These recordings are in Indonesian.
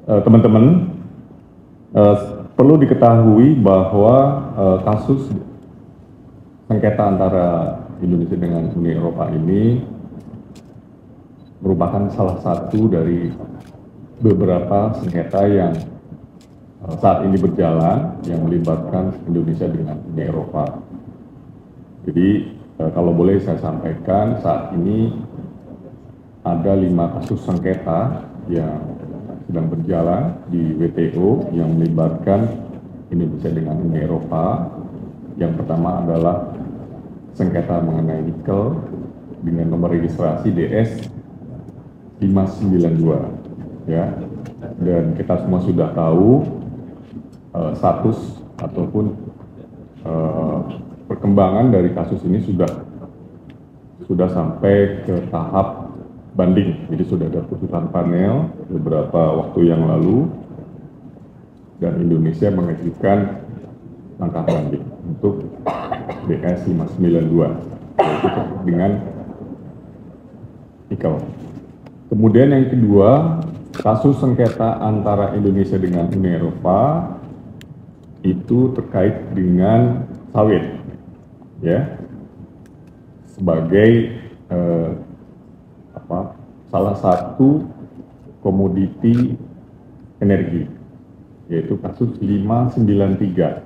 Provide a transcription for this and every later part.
Teman-teman, perlu diketahui bahwa kasus sengketa antara Indonesia dengan Uni Eropa ini merupakan salah satu dari beberapa sengketa yang saat ini berjalan yang melibatkan Indonesia dengan Uni Eropa. Jadi kalau boleh saya sampaikan, saat ini ada 5 kasus sengketa yang sedang berjalan di WTO yang melibatkan Indonesia dengan Uni Eropa. Yang pertama adalah sengketa mengenai nikel dengan nomor registrasi DS 592, ya. Dan kita semua sudah tahu status ataupun perkembangan dari kasus ini sudah sampai ke tahap banding. Jadi sudah ada putusan panel beberapa waktu yang lalu dan Indonesia mengajukan langkah banding untuk DS 592 yaitu dengan nikel. Kemudian yang kedua, kasus sengketa antara Indonesia dengan Uni Eropa itu terkait dengan sawit, ya, sebagai salah satu komoditi energi, yaitu kasus 593.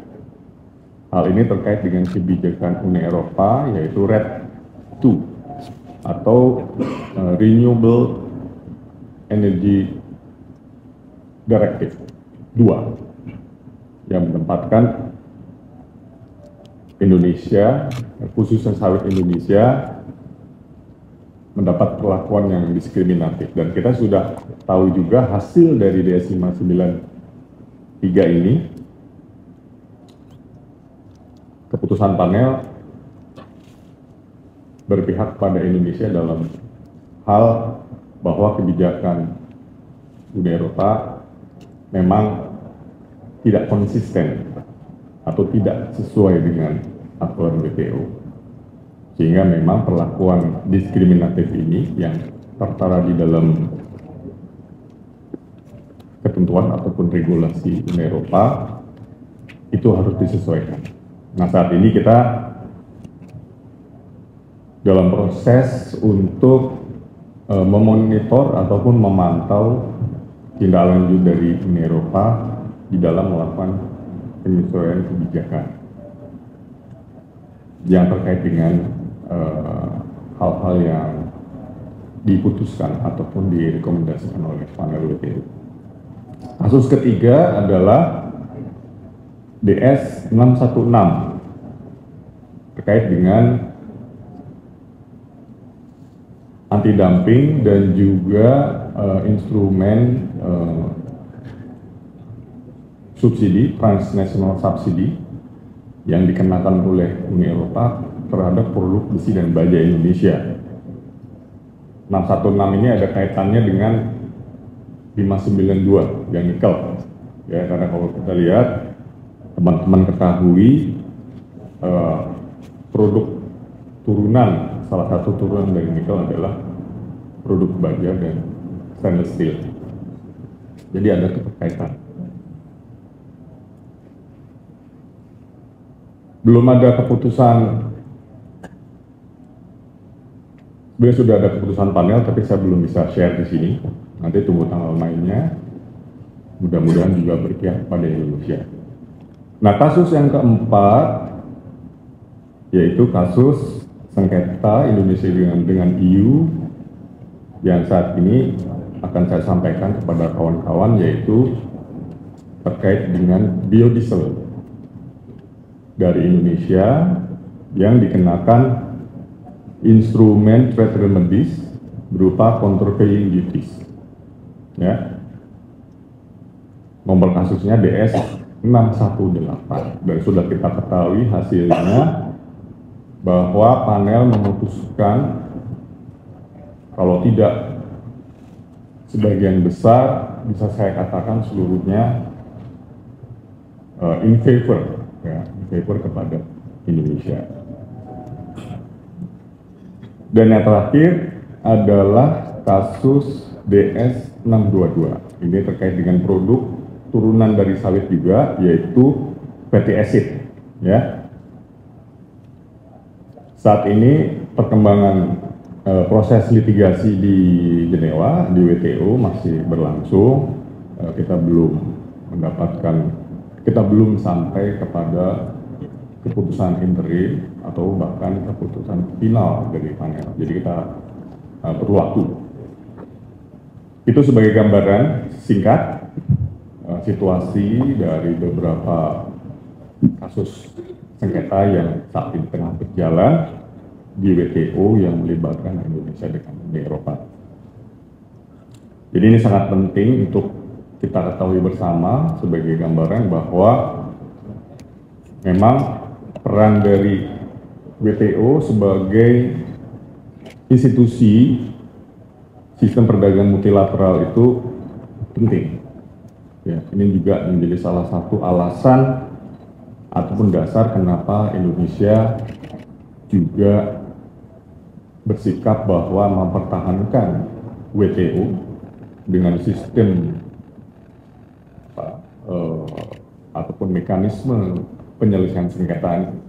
Hal ini terkait dengan kebijakan Uni Eropa, yaitu RED II atau Renewable Energy Directive 2 yang menempatkan Indonesia, khususnya sawit Indonesia, mendapat perlakuan yang diskriminatif. Dan kita sudah tahu juga hasil dari DS 593 ini, keputusan panel berpihak pada Indonesia dalam hal bahwa kebijakan Uni Eropa memang tidak konsisten atau tidak sesuai dengan aturan WTO. Sehingga memang perlakuan diskriminatif ini yang tertera di dalam ketentuan ataupun regulasi Uni Eropa itu harus disesuaikan. Nah, saat ini kita dalam proses untuk memonitor ataupun memantau tindak lanjut dari Uni Eropa di dalam melakukan penyesuaian kebijakan yang terkait dengan hal-hal yang diputuskan ataupun direkomendasikan oleh panel WTO. Kasus ketiga adalah DS 616 terkait dengan anti-dumping dan juga instrumen subsidi, transnational subsidi yang dikenakan oleh Uni Eropa terhadap produk besi dan baja Indonesia. 616 ini ada kaitannya dengan 592 yang nikel. Ya, karena kalau kita lihat, teman-teman ketahui produk turunan, salah satu turunan dari nikel adalah produk baja dan stainless steel. Jadi ada keterkaitan. Belum ada keputusan. Sebenarnya sudah ada keputusan panel, tapi saya belum bisa share di sini. Nanti tunggu tanggal mainnya. Mudah-mudahan juga berpihak pada Indonesia. Nah, kasus yang keempat yaitu kasus sengketa Indonesia dengan EU yang saat ini akan saya sampaikan kepada kawan-kawan, yaitu terkait dengan biodiesel dari Indonesia yang dikenakan instrumen trade remedies berupa countervailing duties, ya. Nomor kasusnya DS 618 dan sudah kita ketahui hasilnya bahwa panel memutuskan kalau tidak sebagian besar, bisa saya katakan seluruhnya in favor, ya, in favor kepada Indonesia. Dan yang terakhir adalah kasus DS 622. Ini terkait dengan produk turunan dari sawit juga, yaitu fatty acid. Ya. Saat ini perkembangan proses litigasi di Jenewa, di WTO masih berlangsung. Kita belum sampai kepada keputusan interim atau bahkan keputusan final dari panel. Jadi kita perlu waktu. Itu sebagai gambaran singkat situasi dari beberapa kasus sengketa yang saat ini tengah berjalan di WTO yang melibatkan Indonesia dengan Uni Eropa. Jadi ini sangat penting untuk kita ketahui bersama sebagai gambaran bahwa memang peran dari WTO sebagai institusi sistem perdagangan multilateral itu penting. Ya, ini juga menjadi salah satu alasan ataupun dasar kenapa Indonesia juga bersikap bahwa mempertahankan WTO dengan sistem ataupun mekanisme penyelesaian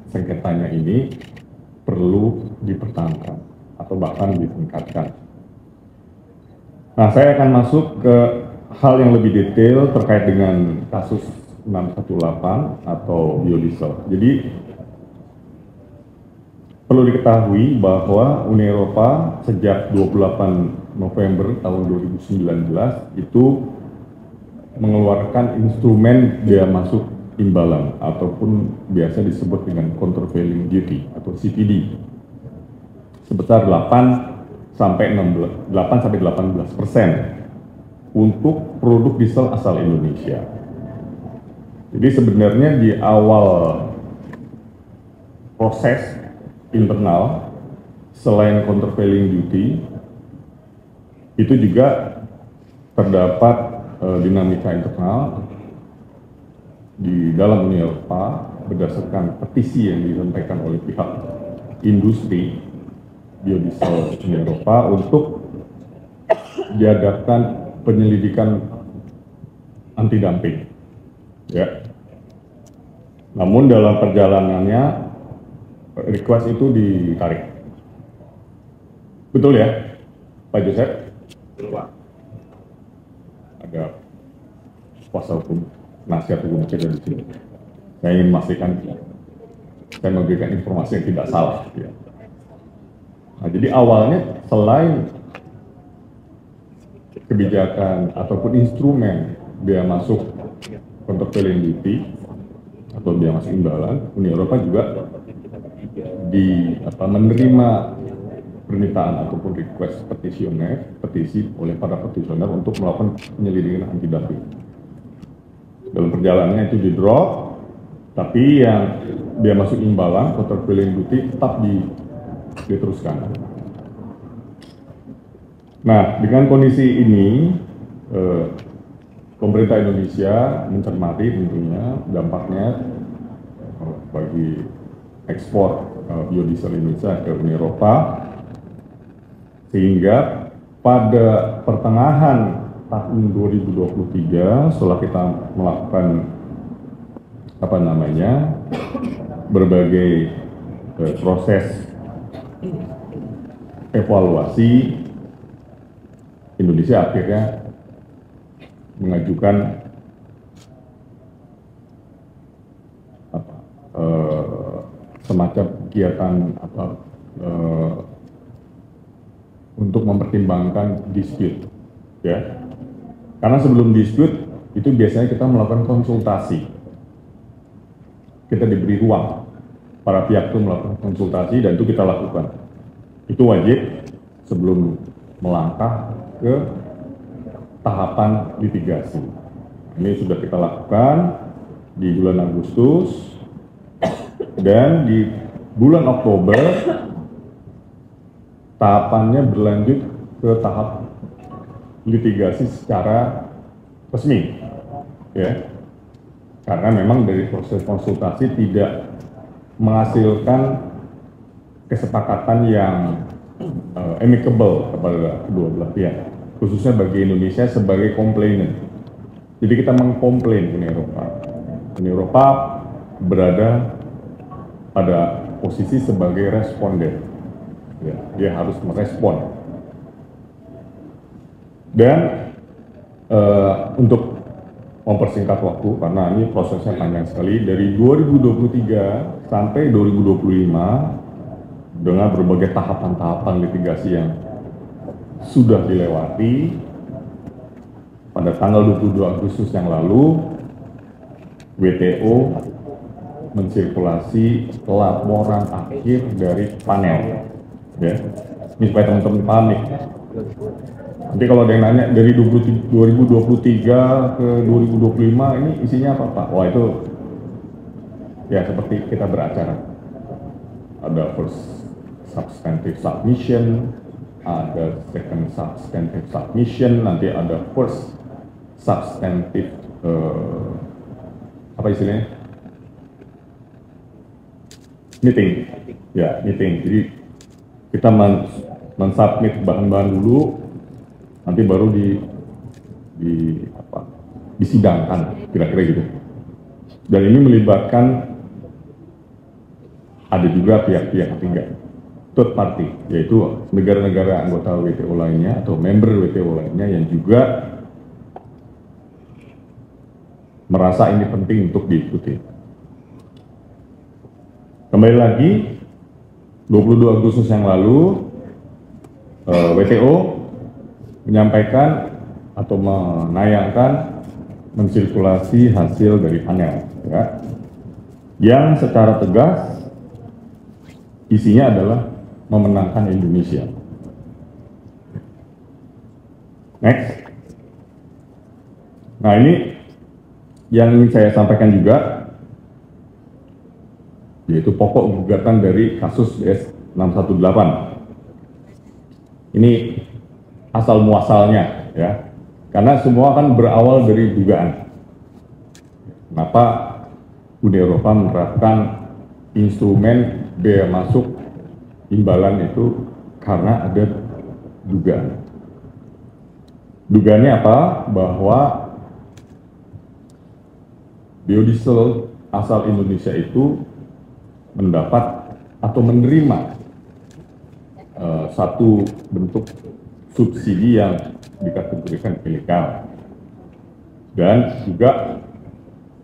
sengketanya ini perlu dipertahankan atau bahkan ditingkatkan. Nah, saya akan masuk ke hal yang lebih detail terkait dengan kasus 618 atau biodiesel. Jadi perlu diketahui bahwa Uni Eropa sejak 28 November tahun 2019 itu mengeluarkan instrumen bea masuk imbalan ataupun biasa disebut dengan countervailing duty atau CVD sebesar 8 sampai 18% untuk produk diesel asal Indonesia. Jadi sebenarnya di awal proses internal selain countervailing duty itu juga terdapat dinamika internal di dalam Uni Eropa berdasarkan petisi yang disampaikan oleh pihak industri biodiesel Uni Eropa untuk diadakan penyelidikan anti dumping. Ya. Namun dalam perjalanannya request itu ditarik. Betul ya, Pak Joseph? Betul, Pak. Ada kuasa hukum, nasihat hukum kita di sini. Saya ingin memastikan saya memberikan informasi yang tidak salah. Ya. Nah, jadi awalnya selain kebijakan ataupun instrumen bea masuk countervailing duty atau bea masuk imbalan, Uni Eropa juga menerima permintaan ataupun request petisi oleh para petisioner untuk melakukan penyelidikan anti dumping. Dalam perjalanannya itu di drop, tapi yang bea masuk imbalan countervailing duty tetap diteruskan. Nah, dengan kondisi ini, pemerintah Indonesia mencermati tentunya dampaknya bagi ekspor biodiesel Indonesia ke Uni Eropa, sehingga pada pertengahan tahun 2023 setelah kita melakukan berbagai proses evaluasi, Indonesia akhirnya mengajukan semacam kegiatan untuk mempertimbangkan dispute, ya. Karena sebelum dispute itu biasanya kita melakukan konsultasi. Kita diberi ruang, para pihak itu melakukan konsultasi dan itu kita lakukan. Itu wajib sebelum melangkah ke tahapan litigasi. Ini sudah kita lakukan di bulan Agustus dan di bulan Oktober tahapannya berlanjut ke tahap litigasi secara resmi, ya. Karena memang dari proses konsultasi tidak menghasilkan kesepakatan yang amicable kepada kedua belah pihak. khususnya bagi Indonesia sebagai komplainen. Jadi kita mengkomplain Uni Eropa. Uni Eropa berada pada posisi sebagai responden. Ya, dia harus merespon. Dan untuk mempersingkat waktu, karena ini prosesnya panjang sekali, dari 2023 sampai 2025 dengan berbagai tahapan-tahapan litigasi yang sudah dilewati, pada tanggal 22 Agustus yang lalu, WTO mensirkulasi laporan akhir dari panel. Ya, ini supaya teman-teman paham nih. Nanti kalau ada yang nanya dari 2023 ke 2025 ini isinya apa Pak? Wah itu ya seperti kita beracara. Ada first substantive submission, ada second substantive submission, nanti ada first substantive apa istilahnya? Meeting. Ya, meeting. Jadi kita mensubmit bahan-bahan dulu, nanti baru disidangkan, kira-kira gitu. Dan ini melibatkan ada juga pihak-pihak ketiga, third party, yaitu negara-negara anggota WTO lainnya atau member WTO lainnya yang juga merasa ini penting untuk diikuti. Kembali lagi, 22 Agustus yang lalu, WTO menyampaikan atau menayangkan mensirkulasi hasil dari panel, ya, yang secara tegas isinya adalah memenangkan Indonesia. Next. Nah ini yang ingin saya sampaikan juga, yaitu pokok gugatan dari kasus DS 618. Ini asal muasalnya, ya, karena semua kan berawal dari dugaan. Kenapa Uni Eropa menerapkan instrumen bea masuk imbalan itu? Karena ada dugaan. Dugaannya apa? Bahwa biodiesel asal Indonesia itu mendapat atau menerima satu bentuk subsidi yang dikategorikan ilegal, dan juga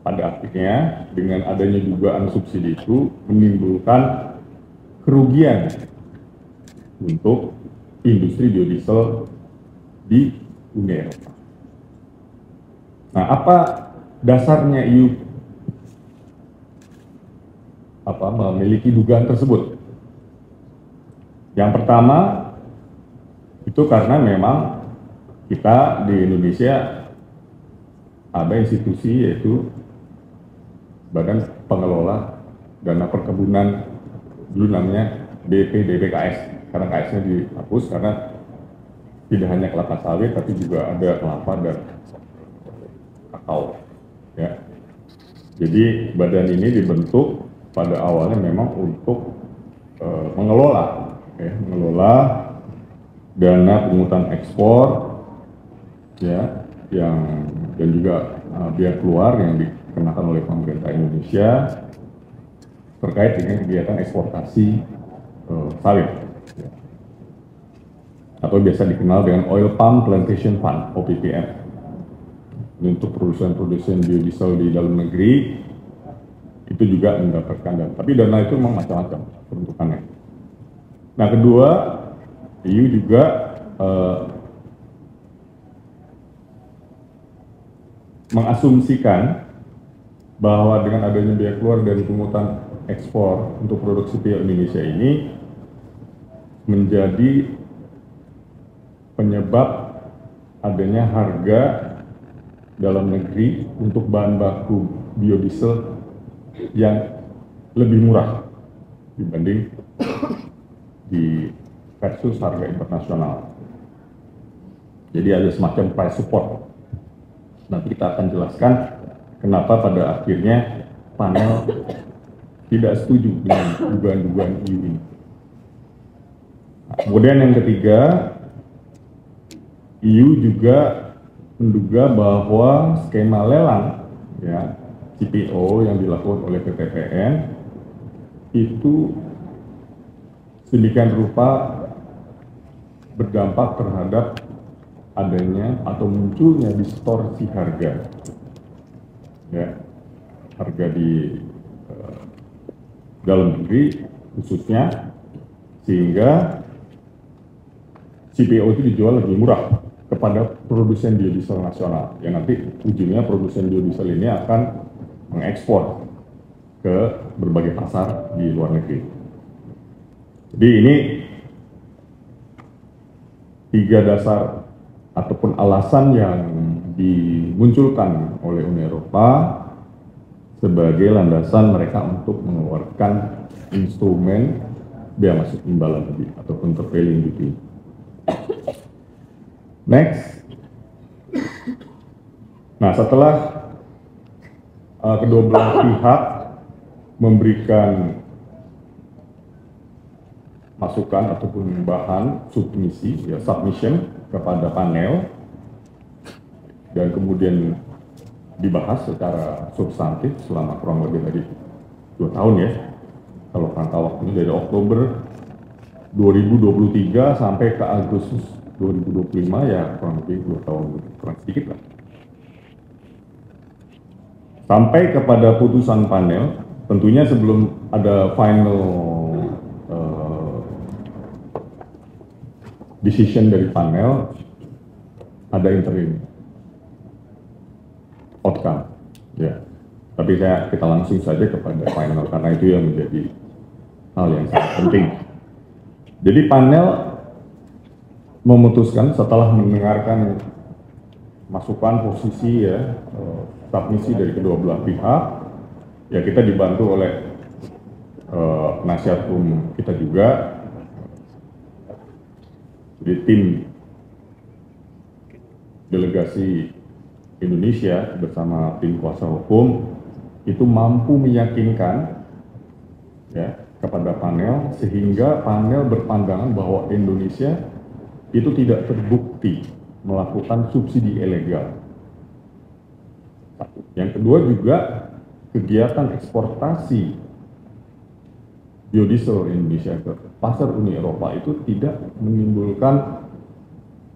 pada akhirnya dengan adanya dugaan subsidi itu menimbulkan kerugian untuk industri biodiesel di Uni Eropa. Nah, apa dasarnya EU memiliki dugaan tersebut? Yang pertama itu karena memang kita di Indonesia ada institusi, yaitu Badan Pengelola Dana Perkebunan, dulu namanya BPDPKS, karena KS-nya dihapus karena tidak hanya kelapa sawit tapi juga ada kelapa dan kakao, ya. Jadi badan ini dibentuk pada awalnya memang untuk mengelola dana pungutan ekspor, ya, yang dan juga biaya keluar yang dikenakan oleh pemerintah Indonesia terkait dengan kegiatan eksportasi sawit, ya, atau biasa dikenal dengan Oil Palm Plantation Fund (OPPF). Untuk produsen biodiesel di dalam negeri itu juga mendapatkan dana, tapi dana itu memang macam-macam peruntukannya. Nah, kedua, EU juga mengasumsikan bahwa dengan adanya biaya keluar dari pungutan ekspor untuk produksi pil Indonesia ini menjadi penyebab adanya harga dalam negeri untuk bahan baku biodiesel yang lebih murah dibanding di versus harga internasional. Jadi ada semacam price support. Nanti kita akan jelaskan kenapa pada akhirnya panel tidak setuju dengan dugaan-dugaan EU ini. Nah, kemudian yang ketiga, EU juga menduga bahwa skema lelang ya CPO yang dilakukan oleh PT PN itu sedemikian rupa berdampak terhadap adanya atau munculnya distorsi harga, ya, harga di dalam negeri khususnya, sehingga CPO itu dijual lebih murah kepada produsen biodiesel nasional, yang nanti ujungnya produsen biodiesel ini akan mengekspor ke berbagai pasar di luar negeri. Jadi ini tiga dasar ataupun alasan yang dimunculkan oleh Uni Eropa sebagai landasan mereka untuk mengeluarkan instrumen bea masuk imbalan tadi ataupun prevailing duty. Next. Nah, setelah kedua belah pihak memberikan masukan ataupun bahan submisi, ya, submission kepada panel, dan kemudian dibahas secara substantif selama kurang lebih dari 2 tahun ya, kalau rangka waktunya dari Oktober 2023 sampai ke Agustus 2025, ya kurang lebih 2 tahun, kurang sedikit lah. Sampai kepada putusan panel, tentunya sebelum ada final decision dari panel, ada interim outcome, ya. Tapi kita langsung saja kepada final karena itu yang menjadi hal yang sangat penting. Jadi panel memutuskan setelah mendengarkan masukan posisi ya submisi dari kedua belah pihak, ya kita dibantu oleh penasihat hukum kita juga. Jadi tim delegasi Indonesia bersama tim kuasa hukum itu mampu meyakinkan ya kepada panel, sehingga panel berpandangan bahwa Indonesia itu tidak terbukti melakukan subsidi ilegal. Yang kedua juga, kegiatan eksportasi biodiesel Indonesia ke pasar Uni Eropa itu tidak menimbulkan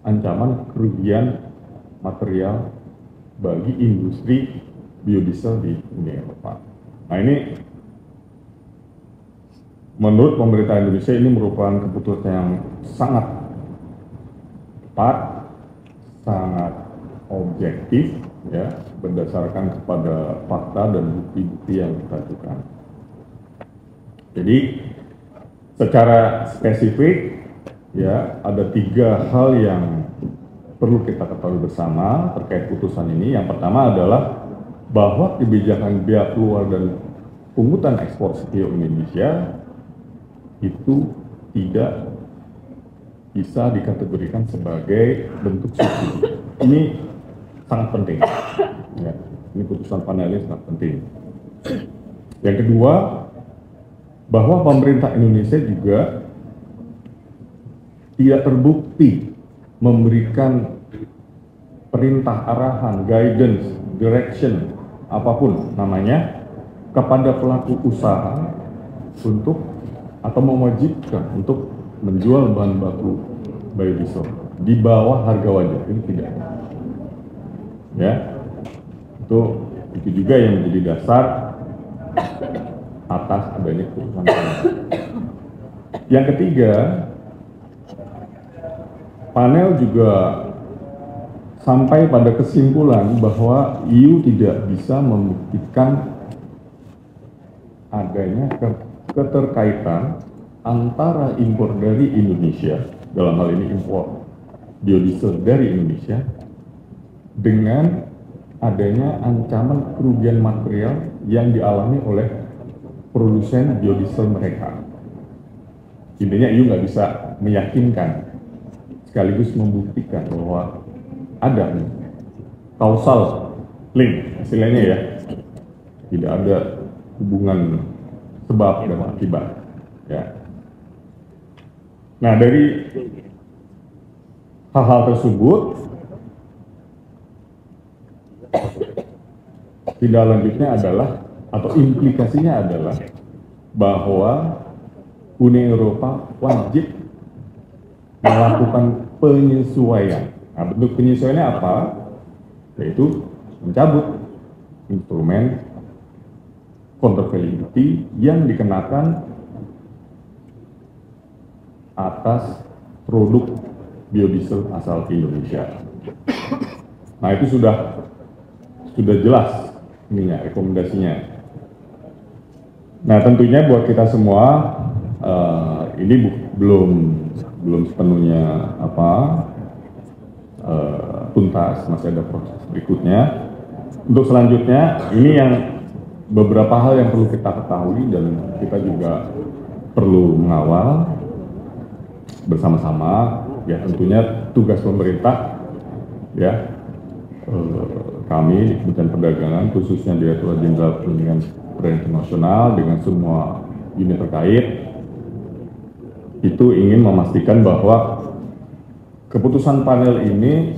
ancaman kerugian material bagi industri biodiesel di Uni Eropa. Nah, ini menurut pemerintah Indonesia ini merupakan keputusan yang sangat tepat, sangat objektif, ya, berdasarkan kepada fakta dan bukti-bukti yang kita ajukan. Jadi secara spesifik, ya, ada 3 hal yang perlu kita ketahui bersama terkait putusan ini. Yang pertama adalah bahwa kebijakan bea keluar dan pungutan ekspor CPO Indonesia itu tidak bisa dikategorikan sebagai bentuk subsidi. Ini sangat penting. Ya, ini putusan panel ini sangat penting. Yang kedua, bahwa pemerintah Indonesia juga tidak terbukti memberikan perintah, arahan, guidance, direction, apapun namanya, kepada pelaku usaha untuk atau mewajibkan untuk menjual bahan baku biodiesel di bawah harga wajar. Ini tidak. Ya, itu juga yang menjadi dasar atas adanya keputusan panel. Yang ketiga, panel juga sampai pada kesimpulan bahwa EU tidak bisa membuktikan adanya keterkaitan antara impor dari Indonesia, dalam hal ini impor biodiesel dari Indonesia, dengan adanya ancaman kerugian material yang dialami oleh produsen biodiesel mereka. Intinya EU nggak bisa meyakinkan sekaligus membuktikan bahwa ada causal link, istilahnya ya, tidak ada hubungan sebab dan akibat. Ya. Nah, dari hal-hal tersebut tindak lanjutnya adalah atau implikasinya adalah bahwa Uni Eropa wajib melakukan penyesuaian. Nah, bentuk penyesuaiannya apa? Yaitu mencabut instrumen countervailing yang dikenakan atas produk biodiesel asal Indonesia. Nah, itu sudah jelas ininya, rekomendasinya. Nah, tentunya buat kita semua ini belum sepenuhnya tuntas, masih ada proses berikutnya. Untuk selanjutnya, ini yang beberapa hal yang perlu kita ketahui dan kita juga perlu mengawal bersama-sama. Ya, tentunya tugas pemerintah, ya, kami di Kementerian Perdagangan, khususnya Direktorat Jenderal Perlindungan Perdagangan Internasional dengan semua unit terkait, itu ingin memastikan bahwa keputusan panel ini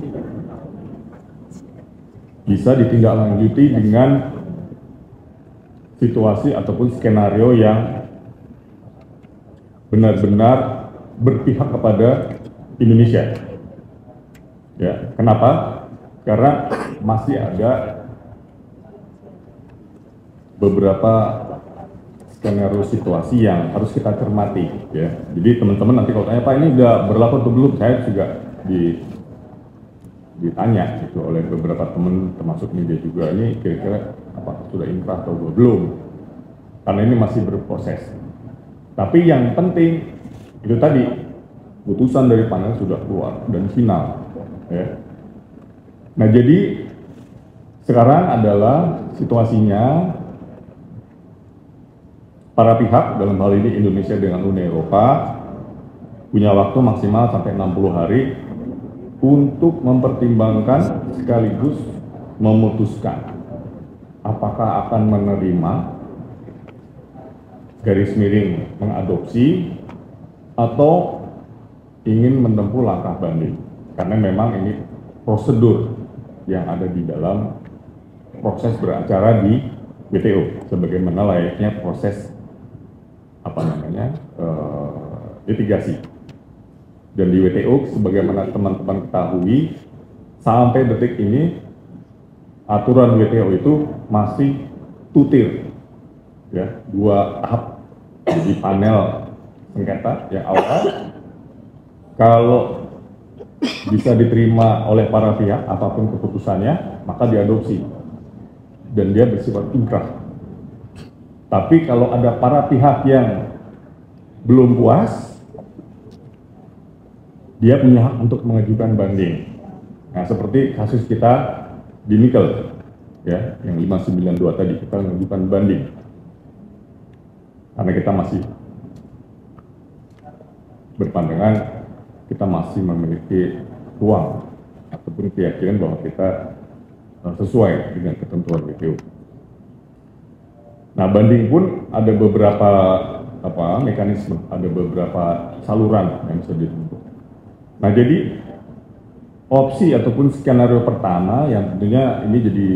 bisa ditindaklanjuti dengan situasi ataupun skenario yang benar-benar berpihak kepada Indonesia. Ya, kenapa? Karena masih ada beberapa skenario situasi yang harus kita cermati, ya. Jadi teman-teman nanti kalau tanya, Pak, ini udah berlaku atau belum? Saya juga ditanya gitu oleh beberapa teman, termasuk media juga, ini kira-kira apa sudah inkrah atau belum? Karena ini masih berproses. Tapi yang penting itu tadi, putusan dari panel sudah keluar dan final, ya. Nah, jadi sekarang adalah situasinya para pihak, dalam hal ini Indonesia dengan Uni Eropa, punya waktu maksimal sampai 60 hari untuk mempertimbangkan sekaligus memutuskan apakah akan menerima garis miring mengadopsi atau ingin menempuh langkah banding. Karena memang ini prosedur yang ada di dalam proses beracara di WTO, sebagaimana layaknya proses litigasi. Dan di WTO, sebagaimana teman-teman ketahui, sampai detik ini aturan WTO itu masih tutir, ya, 2 tahap. Jadi panel sengketa yang awal, kalau bisa diterima oleh para pihak apapun keputusannya, maka diadopsi dan dia bersifat inkrah. Tapi kalau ada para pihak yang belum puas, dia punya hak untuk mengajukan banding. Nah, seperti kasus kita di nikel, ya, yang 592 tadi, kita mengajukan banding karena kita masih berpandangan kita masih memiliki ruang ataupun keyakinan bahwa kita sesuai dengan ketentuan WTO. Nah, banding pun ada beberapa mekanisme, ada beberapa saluran yang bisa ditempuh. Nah, jadi opsi ataupun skenario pertama yang tentunya ini jadi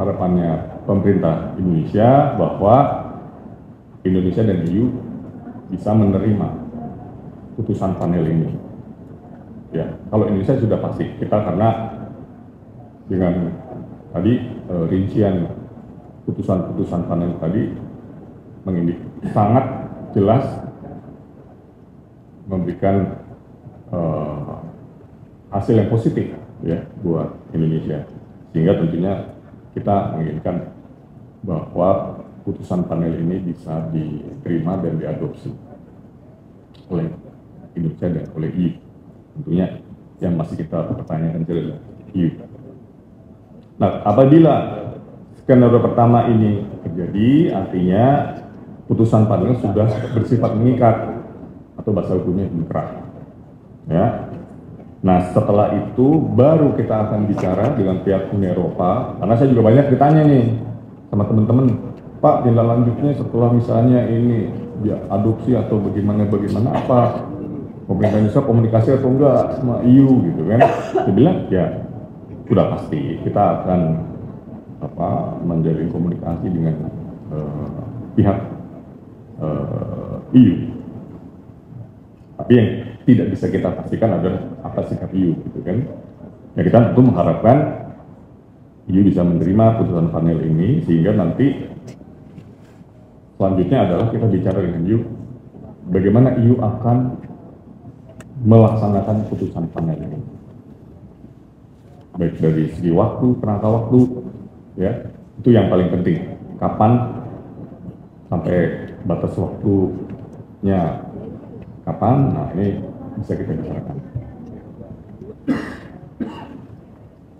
harapannya pemerintah Indonesia, bahwa Indonesia dan EU bisa menerima putusan panel ini. Ya, kalau Indonesia sudah pasti, kita karena dengan tadi rincian putusan-putusan panel tadi sangat jelas memberikan hasil yang positif, ya, buat Indonesia, sehingga tentunya kita menginginkan bahwa putusan panel ini bisa diterima dan diadopsi oleh Indonesia dan oleh EU. Tentunya yang masih kita pertanyakan adalah EU. Nah, apabila skenario pertama ini terjadi, artinya putusan panel sudah bersifat mengikat atau bahasa hukumnya inkrah. Ya. Nah, setelah itu baru kita akan bicara dengan pihak Uni Eropa, karena saya juga banyak ditanya nih sama teman-teman, Pak, tindak lanjutnya setelah misalnya ini ya, adopsi atau bagaimana apa pemerintah Indonesia komunikasi atau enggak sama EU gitu kan. Dia bilang ya sudah pasti kita akan menjalin komunikasi dengan pihak EU. Tapi yang tidak bisa kita pastikan adalah apa sikap EU gitu kan. Ya kita tentu mengharapkan EU bisa menerima putusan panel ini sehingga nanti selanjutnya adalah kita bicara dengan EU bagaimana EU akan melaksanakan putusan panel ini. Baik dari segi waktu, kerangka waktu, ya itu yang paling penting. Kapan sampai batas waktunya kapan? Nah ini bisa kita bicarakan.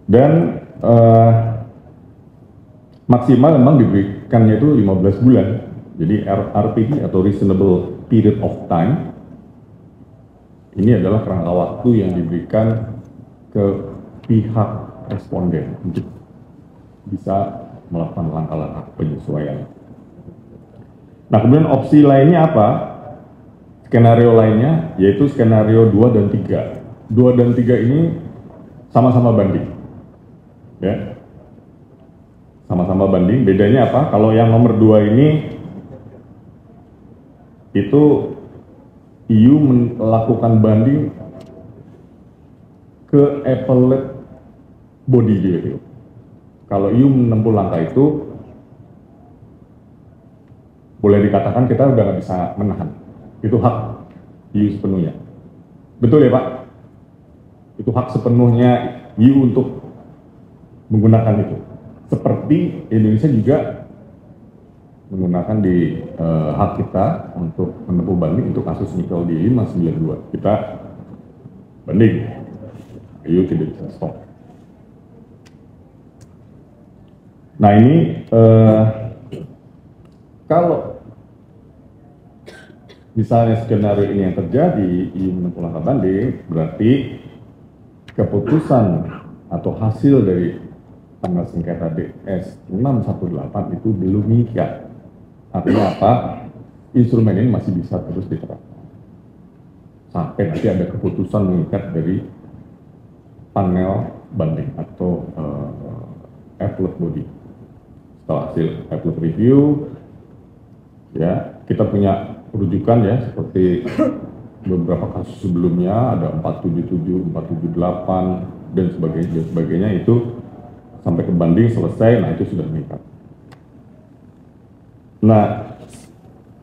Dan maksimal memang diberikannya itu 15 bulan. Jadi RPT atau Reasonable Period of Time ini adalah kerangka waktu yang diberikan ke pihak responden untuk bisa melakukan langkah-langkah penyesuaian. Nah, kemudian opsi lainnya apa? Skenario lainnya yaitu skenario 2 dan 3. 2 dan 3 ini sama-sama banding. Ya. Sama-sama banding. Bedanya apa? Kalau yang nomor 2 ini itu EU melakukan banding ke appellate body gitu. Kalau EU menempuh langkah itu, boleh dikatakan kita udah nggak bisa menahan. Itu hak EU sepenuhnya. Betul ya Pak? Itu hak sepenuhnya EU untuk menggunakan itu. Seperti Indonesia juga menggunakan di hak kita untuk menempuh banding untuk kasus nikel di 592. Kita banding, EU tidak bisa stop. Nah ini kalau misalnya skenario ini yang terjadi, EU menempuh langkah banding, berarti keputusan atau hasil dari tanggal sengketa DS 618 itu belum mengikat. Artinya apa? Instrumen ini masih bisa terus diterapkan sampai nanti ada keputusan mengikat dari panel banding atau appellate body. Setelah hasil appellate review, ya kita punya rujukan ya seperti beberapa kasus sebelumnya ada 477, 478 dan sebagainya itu sampai ke banding selesai, nah itu sudah mengikat. Nah,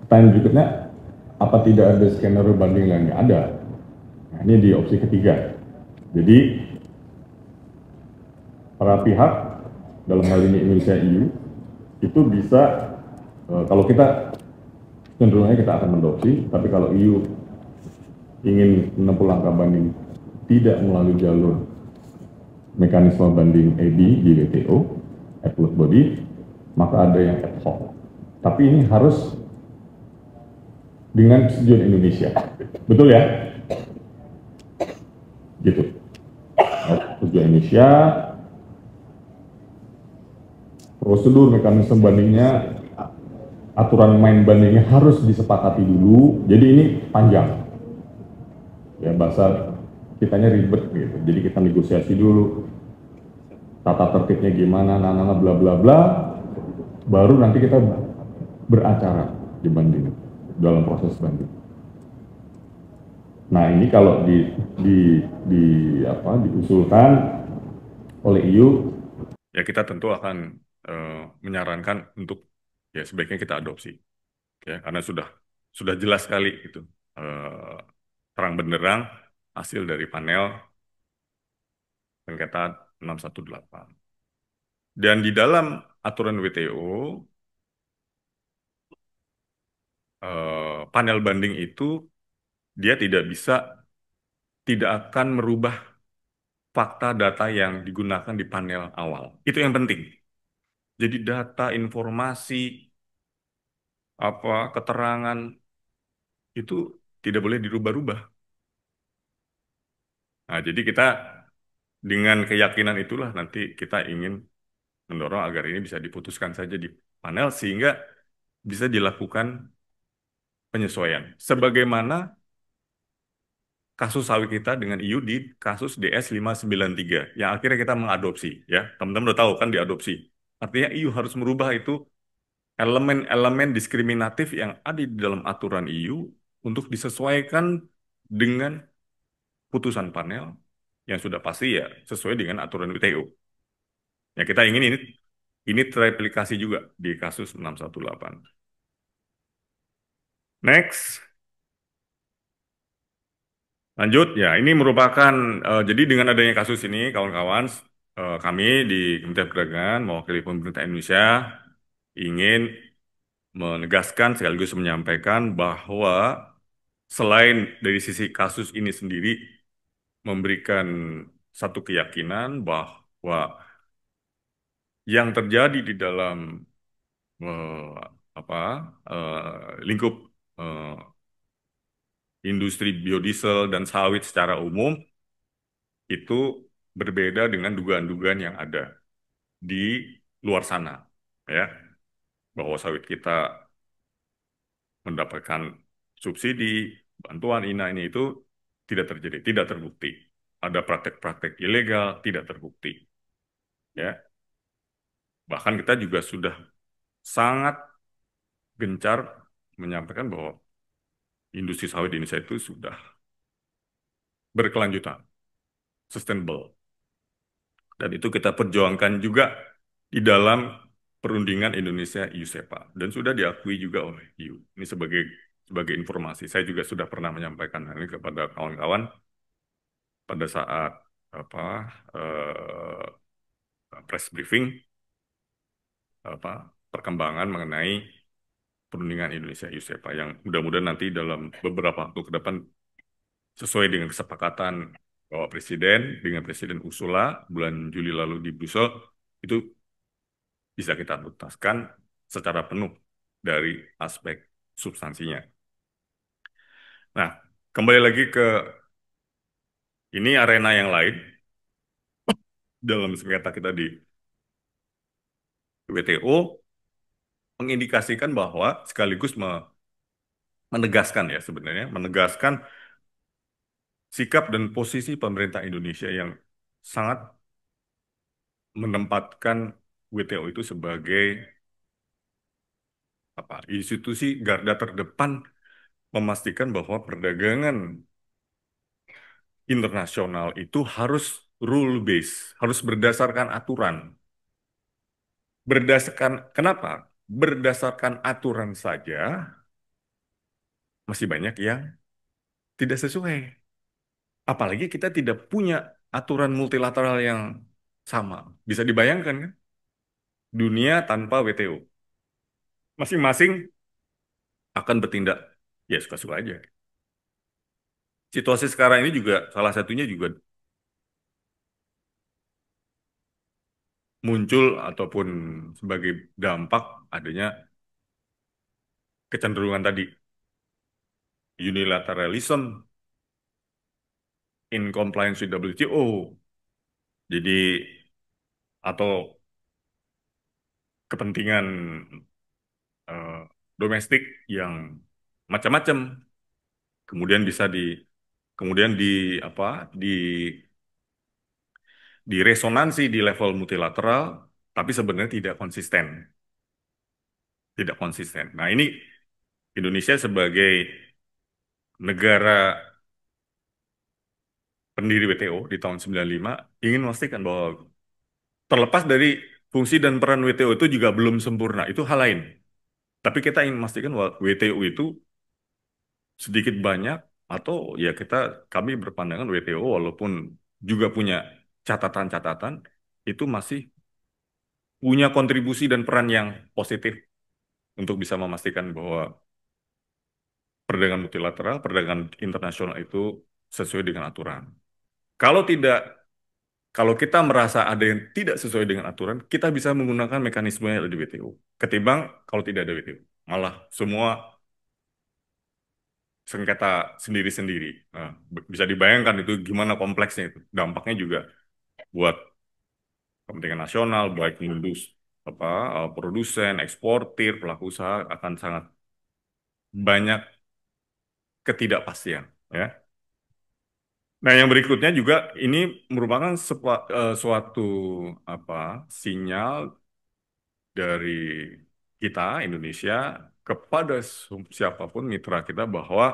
pertanyaan berikutnya, apa tidak ada skenario banding yang nggak ada? Nah, ini di opsi ketiga. Jadi, para pihak, dalam hal ini Indonesia EU, itu bisa, kalau kita cenderungnya kita akan mendopsi, tapi kalau EU ingin menempuh langkah banding tidak melalui jalur mekanisme banding AB di WTO, appellate body, maka ada yang ad hoc. Tapi ini harus dengan persetujuan Indonesia. Betul ya? Gitu. Persetujuan Indonesia, prosedur mekanisme bandingnya, aturan main bandingnya harus disepakati dulu. Jadi ini panjang. Ya bahasa kitanya ribet gitu. Jadi kita negosiasi dulu. Tata tertibnya gimana, bla bla bla. Baru nanti kita beracara di banding dalam proses banding. Nah ini kalau diusulkan oleh EU, ya kita tentu akan menyarankan untuk ya sebaiknya kita adopsi, ya karena sudah jelas sekali itu terang benderang hasil dari panel sengketa 618. Dan di dalam aturan WTO panel banding itu dia tidak akan merubah fakta data yang digunakan di panel awal. Itu yang penting. Jadi data, informasi, keterangan itu tidak boleh dirubah-rubah. Nah, jadi kita dengan keyakinan itulah nanti kita ingin mendorong agar ini bisa diputuskan saja di panel sehingga bisa dilakukan penyesuaian. Sebagaimana kasus sawit kita dengan EU di kasus DS 593 yang akhirnya kita mengadopsi ya. Teman-teman udah tahu kan diadopsi. Artinya EU harus merubah itu elemen-elemen diskriminatif yang ada di dalam aturan EU untuk disesuaikan dengan putusan panel yang sudah pasti ya sesuai dengan aturan WTO. Ya kita ingin ini terreplikasi juga di kasus 618. Next, lanjut ya. Ini merupakan jadi dengan adanya kasus ini kawan-kawan kami di Kementerian Perdagangan mewakili pemerintah Indonesia ingin menegaskan sekaligus menyampaikan bahwa selain dari sisi kasus ini sendiri memberikan satu keyakinan bahwa yang terjadi di dalam eh, apa lingkup eh, industri biodiesel dan sawit secara umum itu berbeda dengan dugaan-dugaan yang ada di luar sana, ya, bahwa sawit kita mendapatkan subsidi, bantuan ini itu tidak terjadi, tidak terbukti. Ada praktek-praktek ilegal, tidak terbukti, ya. Bahkan kita juga sudah sangat gencar menyampaikan bahwa industri sawit di Indonesia itu sudah berkelanjutan, sustainable. Dan itu kita perjuangkan juga di dalam perundingan Indonesia EU-SEPA dan sudah diakui juga oleh EU. Ini sebagai informasi. Saya juga sudah pernah menyampaikan hal ini kepada kawan-kawan pada saat apa eh, press briefing apa perkembangan mengenai perundingan Indonesia EU-SEPA yang mudah-mudahan nanti dalam beberapa waktu ke depan sesuai dengan kesepakatan Bapak Presiden dengan Presiden Ursula bulan Juli lalu di Brussel itu bisa kita tuntaskan secara penuh dari aspek substansinya. Nah, kembali lagi ke ini arena yang lain dalam sengketa kita di WTO mengindikasikan bahwa sekaligus menegaskan ya sebenarnya menegaskan sikap dan posisi pemerintah Indonesia yang sangat menempatkan WTO itu sebagai institusi garda terdepan memastikan bahwa perdagangan internasional itu harus rule based, harus berdasarkan aturan. Berdasarkan kenapa? Berdasarkan aturan saja masih banyak yang tidak sesuai. Apalagi kita tidak punya aturan multilateral yang sama. Bisa dibayangkan kan? Dunia tanpa WTO. Masing-masing akan bertindak ya suka-suka aja. Situasi sekarang ini juga salah satunya juga muncul ataupun sebagai dampak adanya kecenderungan tadi unilateralism in compliance with WTO. Jadi atau kepentingan eh, domestik yang macam-macam kemudian bisa kemudian apa di diresonansi di level multilateral tapi sebenarnya tidak konsisten. Nah, ini Indonesia sebagai negara pendiri WTO di tahun 95 ingin memastikan bahwa terlepas dari fungsi dan peran WTO itu juga belum sempurna, itu hal lain. Tapi kita ingin memastikan bahwa WTO itu sedikit banyak atau ya kami berpandangan WTO walaupun juga punya catatan-catatan itu masih punya kontribusi dan peran yang positif untuk bisa memastikan bahwa perdagangan multilateral, perdagangan internasional itu sesuai dengan aturan. Kalau tidak, kalau kita merasa ada yang tidak sesuai dengan aturan, kita bisa menggunakan mekanisme yang ada di WTO. Ketimbang kalau tidak ada WTO. Malah semua sengketa sendiri-sendiri. Nah, bisa dibayangkan itu gimana kompleksnya itu. Dampaknya juga buat kepentingan nasional, baik apa produsen, eksportir, pelaku usaha akan sangat banyak ketidakpastian, ya. Nah, yang berikutnya juga ini merupakan suatu apa sinyal dari kita Indonesia kepada siapapun mitra kita bahwa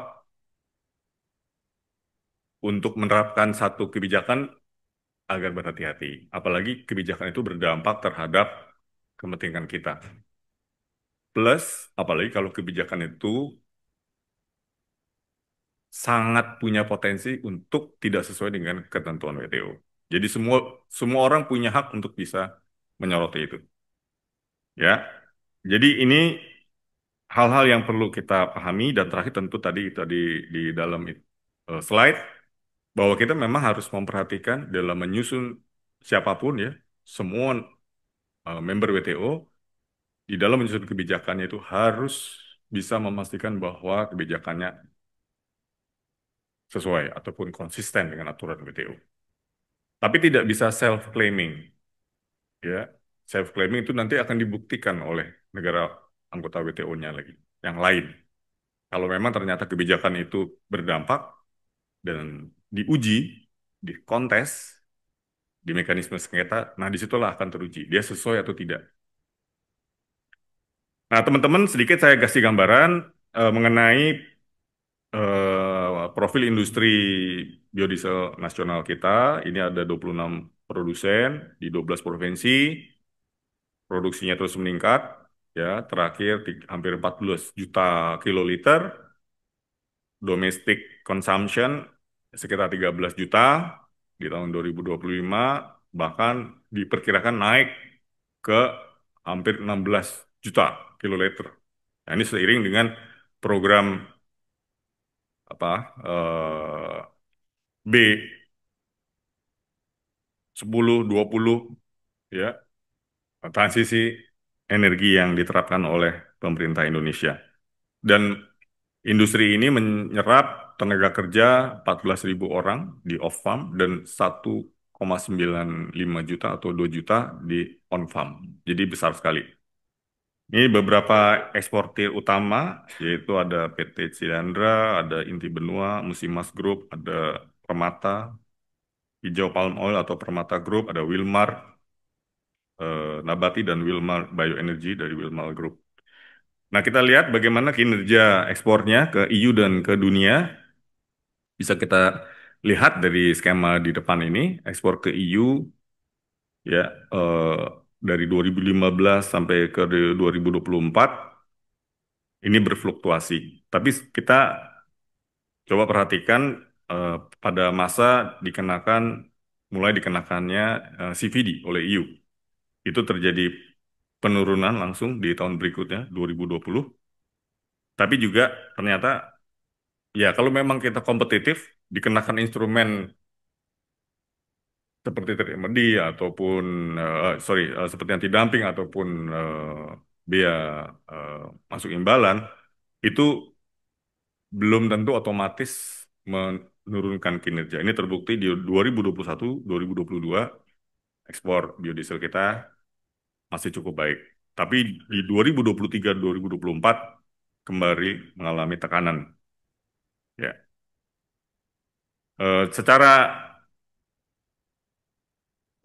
untuk menerapkan satu kebijakan agar berhati-hati, apalagi kebijakan itu berdampak terhadap kepentingan kita. Plus, apalagi kalau kebijakan itu sangat punya potensi untuk tidak sesuai dengan ketentuan WTO. Jadi semua semua orang punya hak untuk bisa menyoroti itu, ya. Jadi ini hal-hal yang perlu kita pahami dan terakhir tentu tadi di dalam slide bahwa kita memang harus memperhatikan dalam menyusun siapapun ya semua member WTO di dalam menyusun kebijakannya itu harus bisa memastikan bahwa kebijakannya sesuai ataupun konsisten dengan aturan WTO. Tapi tidak bisa self-claiming, ya. Self-claiming itu nanti akan dibuktikan oleh negara anggota WTO-nya lagi, yang lain. Kalau memang ternyata kebijakan itu berdampak dan diuji, dikontes, di mekanisme sengketa, nah disitulah akan teruji, dia sesuai atau tidak. Nah, teman-teman, sedikit saya kasih gambaran mengenai profil industri biodiesel nasional kita. Ini ada 26 produsen di 12 provinsi, produksinya terus meningkat, ya, terakhir hampir 14 juta kiloliter, domestic consumption sekitar 13 juta di tahun 2025, bahkan diperkirakan naik ke hampir 16 juta kiloliter. Nah, ini seiring dengan program apa B 10-20 ya, transisi energi yang diterapkan oleh pemerintah Indonesia. Dan industri ini menyerap tenaga kerja 14.000 orang di off-farm dan 1,95 juta atau 2 juta di on-farm. Jadi besar sekali. Ini beberapa eksportir utama, yaitu ada PT Cidandra, ada Inti Benua, Musimas Group, ada Permata, Hijau Palm Oil atau Permata Group, ada Wilmar, Nabati, dan Wilmar Bioenergy dari Wilmar Group. Nah, kita lihat bagaimana kinerja ekspornya ke EU dan ke dunia. Bisa kita lihat dari skema di depan ini, ekspor ke EU ya eh, dari 2015 sampai ke 2024 ini berfluktuasi. Tapi kita coba perhatikan eh, pada masa mulai dikenakannya CVD oleh EU. Itu terjadi penurunan langsung di tahun berikutnya 2020. Tapi juga ternyata ya kalau memang kita kompetitif dikenakan instrumen seperti remedi ataupun seperti anti dumping ataupun bea eh, masuk imbalan itu belum tentu otomatis menurunkan kinerja. Ini terbukti di 2021, 2022 ekspor biodiesel kita masih cukup baik. Tapi di 2023, 2024 kembali mengalami tekanan. Ya, secara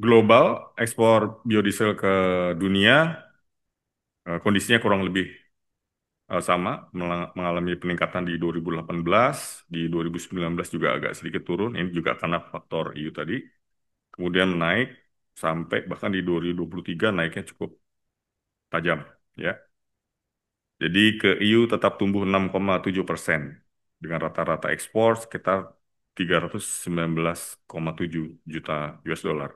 global ekspor biodiesel ke dunia kondisinya kurang lebih sama, mengalami peningkatan di 2018, di 2019 juga agak sedikit turun. Ini juga karena faktor EU tadi. Kemudian naik sampai bahkan di 2023 naiknya cukup tajam, ya. Jadi ke EU tetap tumbuh 6,7% dengan rata-rata ekspor sekitar 319,7 juta US dollar.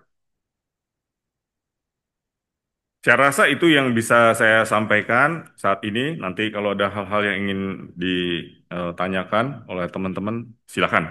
Saya rasa itu yang bisa saya sampaikan saat ini. Nanti kalau ada hal-hal yang ingin ditanyakan oleh teman-teman, silakan.